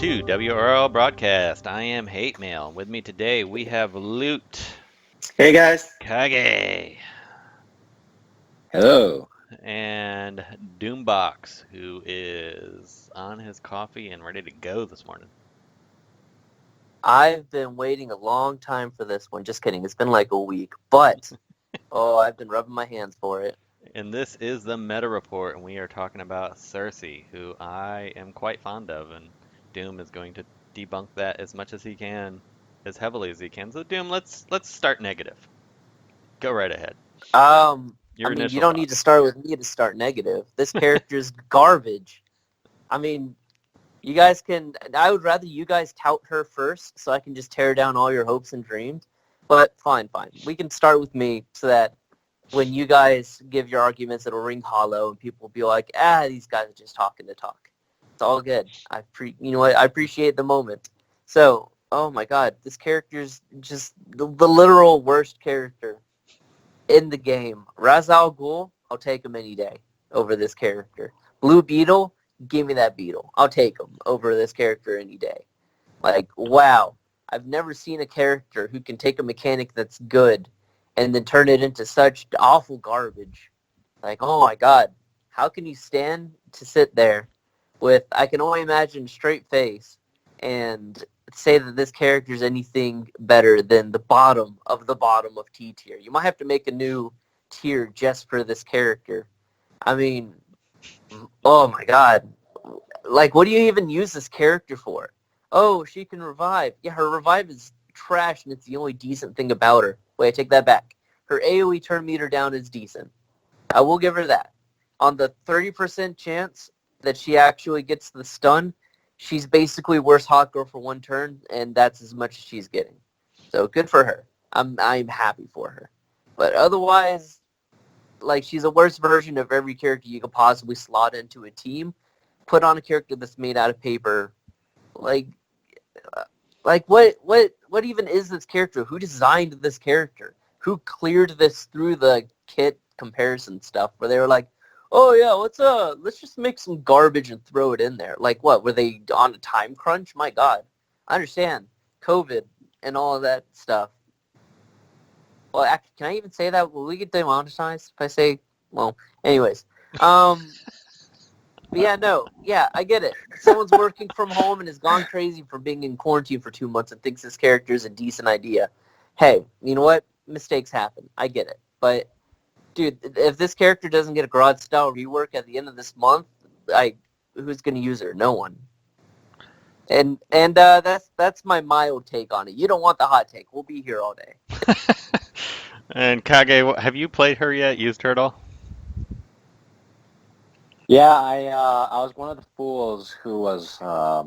to WROL Broadcast. I am Hatemael. With me today we have Loot, Hey guys. Kage, Hello. and Doombawkz, who is on his coffee and ready to go this morning. I've been waiting a long time for this one. Just kidding. It's been like a week. But, I've been rubbing my hands for it. And this is the Meta Report, and we are talking about Circe, who I am quite fond of, and Doom is going to debunk that as much as he can, as heavily as he can. So Doom, let's start negative. Go right ahead. Your You initial don't need to start with me to start negative. This character's garbage. I mean, I would rather you guys tout her first so I can just tear down all your hopes and dreams. But fine. We can start with me so that when you guys give your arguments, it'll ring hollow and people will be like, these guys are just talking to talk. It's all good. I appreciate the moment. So, oh my god, this character's just the literal worst character in the game. Ra's al Ghul, I'll take him any day over this character. Blue Beetle, give me that beetle. I'll take him over this character any day. Like, wow. I've never seen a character who can take a mechanic that's good and then turn it into such awful garbage. Like, oh my god. How can you stand to sit there with, I can only imagine, straight face and say that this character is anything better than the bottom of T tier? You might have to make a new tier just for this character. I mean, oh my god. Like, what do you even use this character for? Oh, she can revive. Yeah, her revive is trash, and it's the only decent thing about her. Wait, I take that back. Her AoE turn meter down is decent. I will give her that. On the 30% chance that she actually gets the stun, she's basically worse hot girl for one turn, and that's as much as she's getting. So good for her. I'm happy for her. But otherwise, like, she's a worse version of every character you could possibly slot into a team. Put on a character that's made out of paper. Like what even is this character? Who designed this character? Who cleared this through the kit comparison stuff where they were like, oh yeah, let's just make some garbage and throw it in there. Like, what, were they on a time crunch? My god. I understand COVID and all of that stuff. Well, actually, can I even say that? Will we get demonetized if I say, well, anyways. But yeah, I get it. Someone's working from home and has gone crazy for being in quarantine for 2 months and thinks this character is a decent idea. Hey, you know what? Mistakes happen. I get it. But, dude, if this character doesn't get a garage style rework at the end of this month, who's going to use her? No one. And that's my mild take on it. You don't want the hot take. We'll be here all day. And Kage, have you played her yet? Used her at all? Yeah, I was one of the fools who was I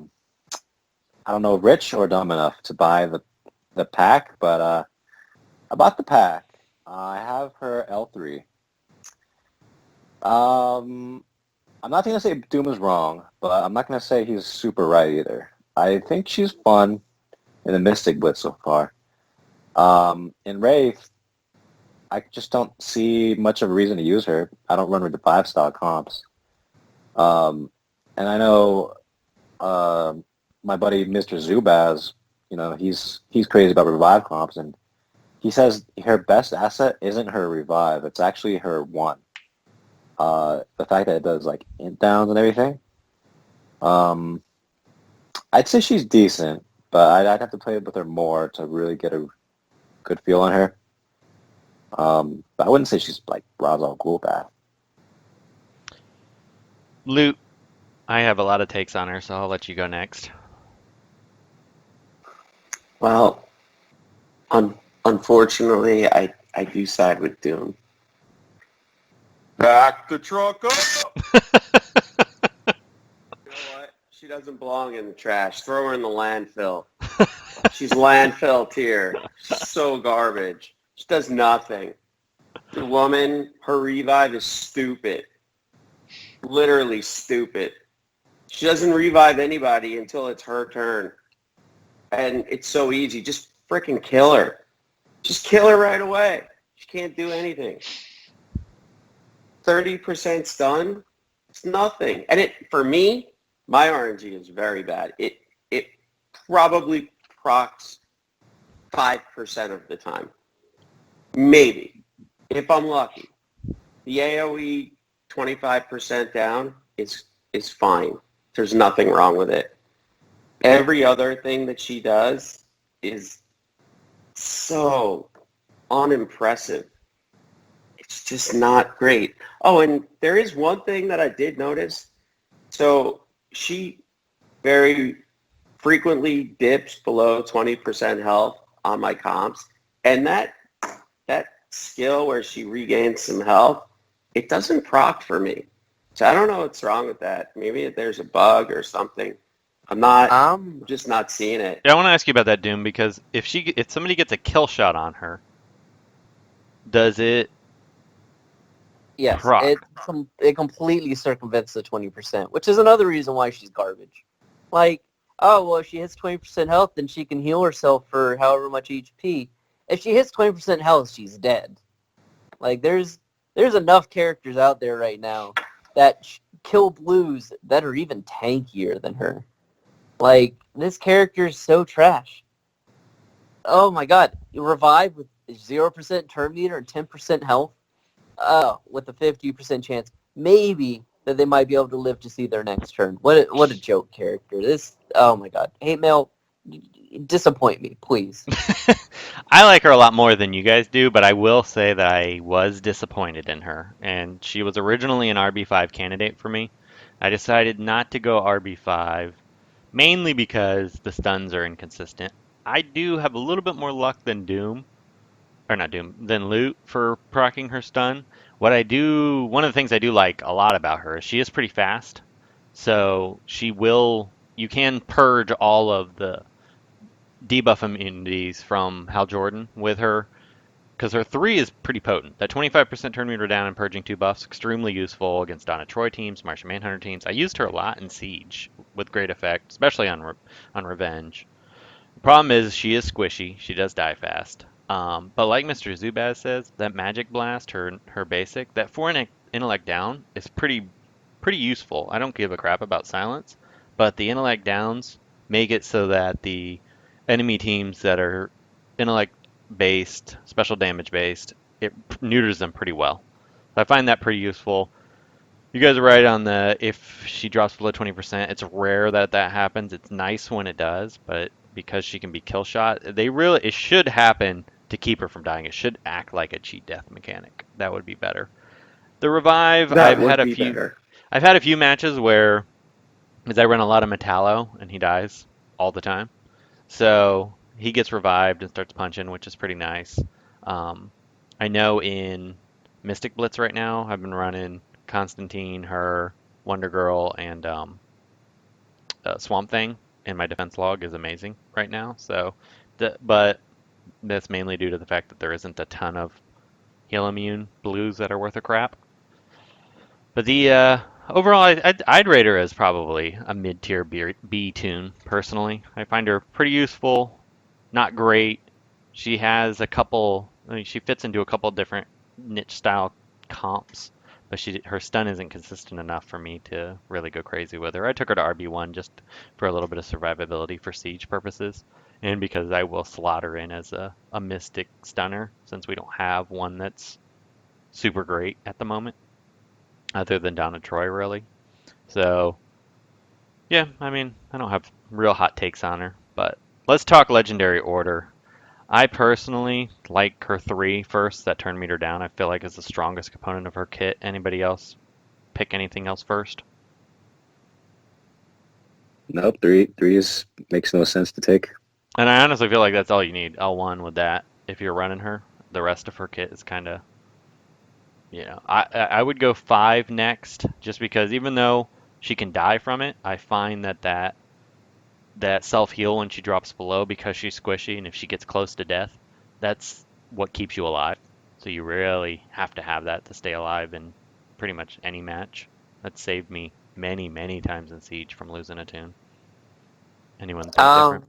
don't know, rich or dumb enough to buy the pack, but I bought the pack. I have her L3. I'm not gonna say Doom is wrong, but I'm not gonna say he's super right either. I think she's fun in the Mystic Blitz so far. In Wraith, I just don't see much of a reason to use her. I don't run with the 5-star comps. And I know my buddy Mr. Zubaz, he's crazy about revive comps, and he says her best asset isn't her revive; it's actually her one. The fact that it does like int downs and everything. I'd say she's decent, but I'd have to play with her more to really get a good feel on her. But I wouldn't say she's like Ra's al Ghul bad. Loot, I have a lot of takes on her, so I'll let you go next. Well, unfortunately, I do side with Doom. Back the truck up! You know what? She doesn't belong in the trash. Throw her in the landfill. She's landfill tier. She's so garbage. She does nothing. The woman, her revive is stupid. Literally stupid. She doesn't revive anybody until it's her turn. And it's so easy. Just freaking kill her. Just kill her right away. She can't do anything. 30% stun? It's nothing. And for me, my RNG is very bad. It probably procs 5% of the time. Maybe. If I'm lucky. The AoE 25% down is fine. There's nothing wrong with it. Every other thing that she does is so unimpressive. It's just not great. Oh, and there is one thing that I did notice. So she very frequently dips below 20% health on my comps. And that skill where she regains some health, it doesn't proc for me. So I don't know what's wrong with that. Maybe there's a bug or something. I'm just not seeing it. Yeah, I want to ask you about that, Doom, because if somebody gets a kill shot on her, does it Yes, proc? it completely circumvents the 20%, which is another reason why she's garbage. Like, oh, well, if she hits 20% health, then she can heal herself for however much HP. If she hits 20% health, she's dead. Like, there's enough characters out there right now that kill blues that are even tankier than her. Like, this character is so trash. Oh my god, you revive with 0% turn meter and 10% health? With a 50% chance, maybe that they might be able to live to see their next turn. What a joke character. Oh my god. Hatemael, disappoint me, please. I like her a lot more than you guys do, but I will say that I was disappointed in her. And she was originally an RB5 candidate for me. I decided not to go RB5, mainly because the stuns are inconsistent. I do have a little bit more luck than than Loot for proccing her stun. One of the things I do like a lot about her is she is pretty fast. So you can purge all of the debuff immunities from Hal Jordan with her, because her 3 is pretty potent. That 25% turn meter down and purging 2 buffs, extremely useful against Donna Troy teams, Martian Manhunter teams. I used her a lot in Siege with great effect, especially on Revenge. The problem is she is squishy. She does die fast. But like Mr. Zubaz says, that Magic Blast, her basic, that 4 intellect down is pretty useful. I don't give a crap about silence, but the intellect downs make it so that the enemy teams that are intellect based, special damage based, it neuters them pretty well. So I find that pretty useful. You guys are right on if she drops below 20%, it's rare that happens. It's nice when it does, but because she can be kill shot, it should happen to keep her from dying. It should act like a cheat death mechanic. That would be better. The revive, That would be better. I've had a few matches where, because I run a lot of Metallo and he dies all the time, so he gets revived and starts punching, which is pretty nice. I know in Mystic Blitz right now, I've been running Constantine, her, Wonder Girl, and Swamp Thing, and my defense log is amazing right now. But that's mainly due to the fact that there isn't a ton of heal immune blues that are worth a crap. But the overall, I'd rate her as probably a mid-tier B tune, personally. I find her pretty useful, not great. She has she fits into a couple different niche style comps, but her stun isn't consistent enough for me to really go crazy with her. I took her to RB1 just for a little bit of survivability for Siege purposes, and because I will slot her in as a Mystic stunner, since we don't have one that's super great at the moment, other than Donna Troy, really. So, yeah, I mean, I don't have real hot takes on her, but let's talk Legendary Order. I personally like her 3 first, that turn meter down. I feel like is the strongest component of her kit. Anybody else pick anything else first? Nope, three makes no sense to take. And I honestly feel like that's all you need. L1 with that, if you're running her. The rest of her kit is kind of, I would go 5 next, just because even though she can die from it, I find that self-heal when she drops below, because she's squishy, and if she gets close to death, that's what keeps you alive. So you really have to have that to stay alive in pretty much any match. That saved me many, many times in Siege from losing a tune. Anyone think different?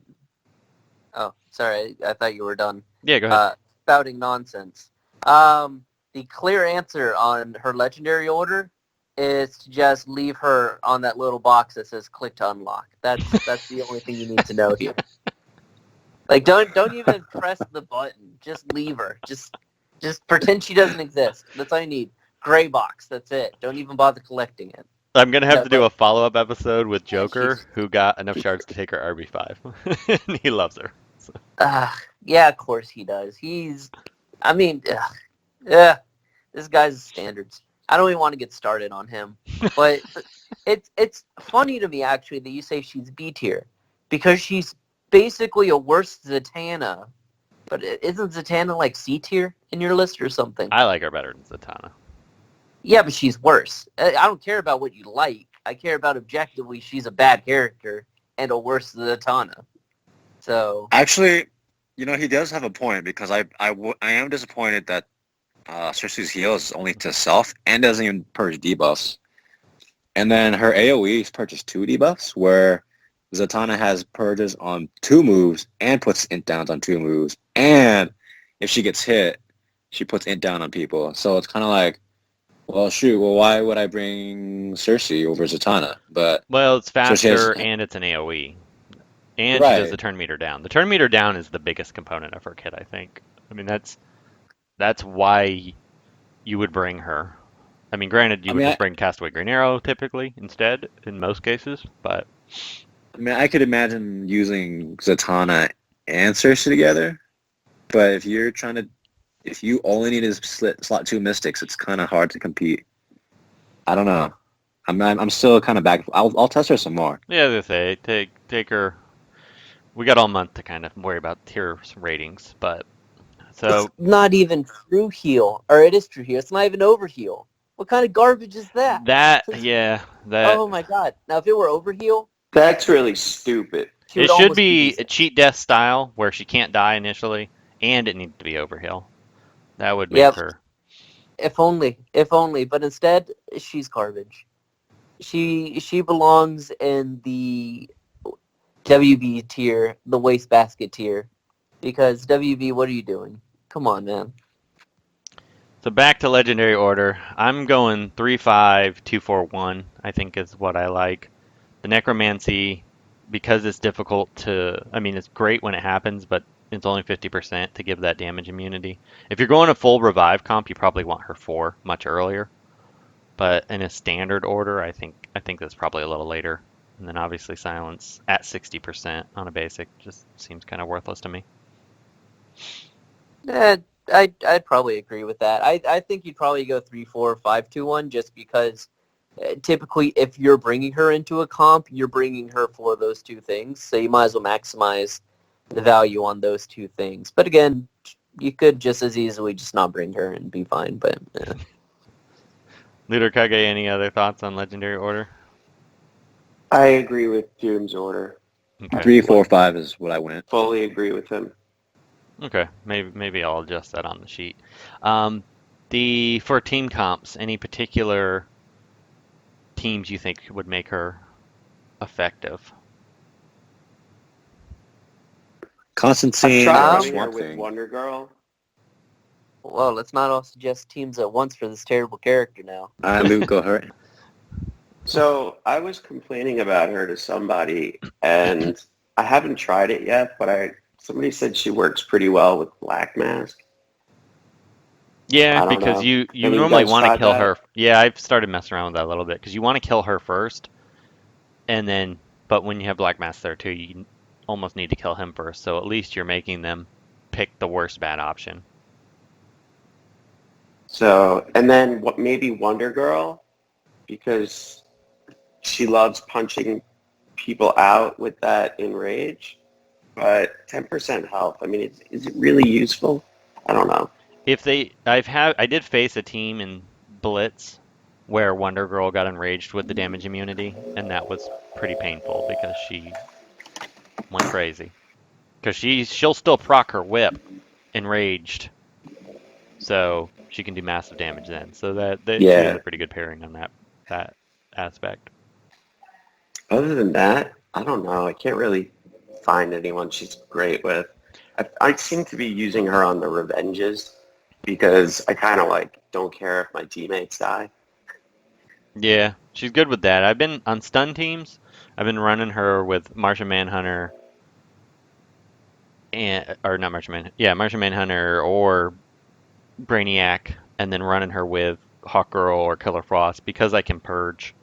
Oh, sorry, I thought you were done. Yeah, go ahead. Spouting nonsense. The clear answer on her legendary order is to just leave her on that little box that says "click to unlock." That's the only thing you need to know here. Like, don't even press the button. Just leave her. Just pretend she doesn't exist. That's all you need. Gray box. That's it. Don't even bother collecting it. I'm gonna have No, to do but a follow-up episode with yeah, Joker, who got enough shards to take her RB5, and he loves her. So. yeah, of course he does. I mean, yeah, this guy's standards. I don't even want to get started on him. But it's funny to me actually that you say she's B tier because she's basically a worse Zatanna. But isn't Zatanna like C tier in your list or something? I like her better than Zatanna. Yeah, but she's worse. I don't care about what you like. I care about objectively she's a bad character and a worse Zatanna. So Actually, he does have a point because I am disappointed that Circe's heal is only to self and doesn't even purge debuffs. And then her AoE purges 2 debuffs, where Zatanna has purges on 2 moves and puts int downs on 2 moves. And if she gets hit, she puts int down on people. So it's kind of like, well, shoot, why would I bring Circe over Zatanna? But Well, it's Circe has, faster and it's an AoE. And she does the right. turn meter down. The turn meter down is the biggest component of her kit, I think. I mean, that's why you would bring her. I mean, granted, you would just bring Castaway Green Arrow typically instead in most cases, but I could imagine using Zatanna and Circe together. But if you only need to slot 2 Mystics, it's kind of hard to compete. I don't know. I'm still kind of back. I'll test her some more. yeah, as I say, take her. We got all month to kind of worry about tier ratings, but so it's not even true heal, or it is true heal. It's not even overheal. What kind of garbage is that? that Oh my god! Now if it were overheal, That's really stupid. she would it should almost be a decent. cheat death style where she can't die initially, and it needs to be overheal. That would make Yep. her. If only. But instead, she's garbage. She belongs in the WB tier, the wastebasket tier, because WB, what are you doing? Come on, man. So back to Legendary Order. I'm going 3-5, 2-4-1, I think is what I like. The Necromancy, because it's difficult to... I mean, it's great when it happens, but it's only 50% to give that damage immunity. If you're going a full revive comp, you probably want her 4 much earlier. But in a standard order, I think that's probably a little later. And then obviously Silence at 60% on a basic just seems kind of worthless to me. I'd probably agree with that. I think you'd probably go 3-4, 5-2-1 just because typically if you're bringing her into a comp, you're bringing her for those 2 things. So you might as well maximize the value on those 2 things. But again, you could just as easily just not bring her and be fine. But Luder Kage, any other thoughts on Legendary Order? I agree with Doom's order. Okay. 3, 4, 5 is what I went. Fully agree with him. Okay, maybe I'll adjust that on the sheet. For team comps, any particular teams you think would make her effective? Constantine I've tried or running her Swamp with Thing. Wonder Girl. well, let's not all suggest teams at once for this terrible character now. Luke, go hurt. So I was complaining about her to somebody, and I haven't tried it yet, but somebody said she works pretty well with Black Mask. Yeah, I don't because know. you Any of you normally guys want to tried kill that? her. Yeah, I've started messing around with that a little bit because you want to kill her first, and then, but when you have Black Mask there too, you almost need to kill him first. So at least you're making them pick the worst bad option. So, and then maybe Wonder Girl, because she loves punching people out with that enrage. But 10% health, I mean, is it really useful? I don't know. I did face a team in Blitz where Wonder Girl got enraged with the damage immunity, and that was pretty painful because she went crazy. Because she'll still proc her whip enraged, so she can do massive damage then. So she has a pretty good pairing on that aspect. Other than that, I don't know. I can't really find anyone she's great with. I seem to be using her on the revenges because I kind of don't care if my teammates die. Yeah, she's good with that. I've been on stun teams. I've been running her with Martian Manhunter and or not Martian Man. Yeah, Martian Manhunter or Brainiac, and then running her with Hawkgirl or Killer Frost because I can purge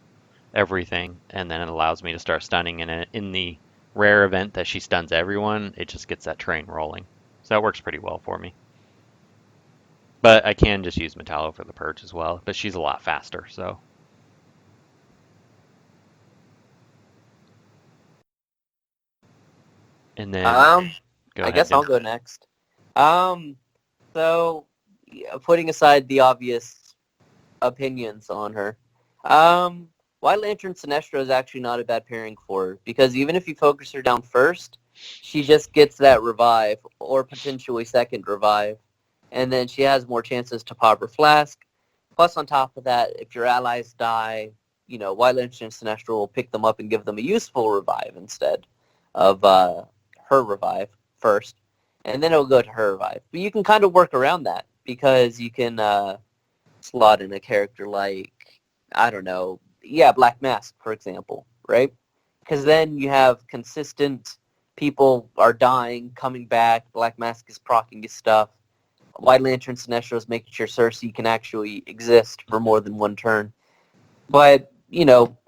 everything, and then it allows me to start stunning. And in the rare event that she stuns everyone, it just gets that train rolling. So that works pretty well for me. But I can just use Metallo for the purge as well. But she's a lot faster, so. And then go I ahead, guess I'll Doom. go next. So yeah, putting aside the obvious opinions on her, White Lantern Sinestro is actually not a bad pairing for her because even if you focus her down first, she just gets that revive or potentially second revive, and then she has more chances to pop her flask. Plus, on top of that, if your allies die, White Lantern Sinestro will pick them up and give them a useful revive instead of her revive first, and then it'll go to her revive. But you can kind of work around that because you can slot in a character like, I don't know, Black Mask, for example, right? Because then you have consistent people are dying, coming back, Black Mask is proccing his stuff. White Lantern Sinestro is making sure Circe can actually exist for more than one turn. But,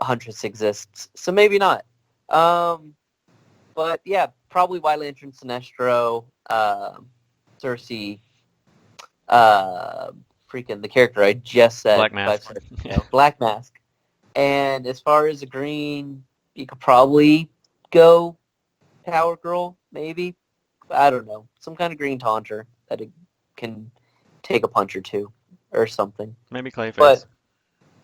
Huntress exists, so maybe not. But yeah, probably White Lantern Sinestro, Circe, freaking the character I just said. Black Mask. Black Mask. And as far as a green, you could probably go Power Girl, maybe. I don't know. Some kind of green taunter that it can take a punch or two or something. Maybe Clayface.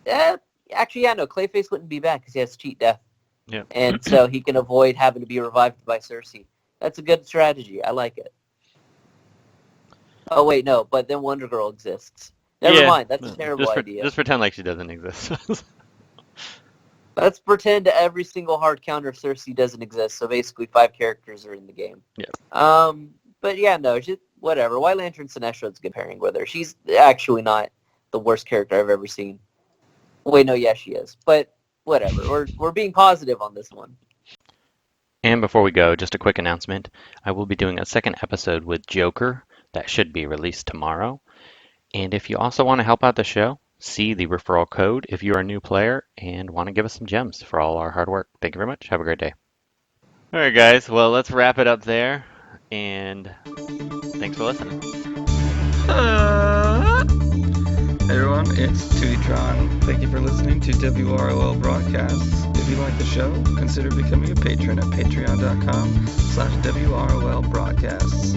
But, actually, no, Clayface wouldn't be bad because he has cheat death. Yeah. And so he can avoid having to be revived by Circe. That's a good strategy. I like it. Oh, wait, no, but then Wonder Girl exists. Never mind. That's a terrible idea. Just pretend like she doesn't exist. Let's pretend every single hard counter of Circe doesn't exist, so basically 5 characters are in the game. Yeah. But yeah, no, just whatever. White Lantern Sinestro is a good pairing with her. She's actually not the worst character I've ever seen. Wait, no, yeah, she is. But whatever. We're being positive on this one. And before we go, just a quick announcement. I will be doing a second episode with Joker that should be released tomorrow. And if you also want to help out the show, see the referral code if you're a new player and want to give us some gems for all our hard work. Thank you very much. Have a great day. All right, guys. Well, let's wrap it up there. And thanks for listening. Hey everyone, it's Tweetron. Thank you for listening to WROL Broadcasts. If you like the show, consider becoming a patron at patreon.com/WROL Broadcasts.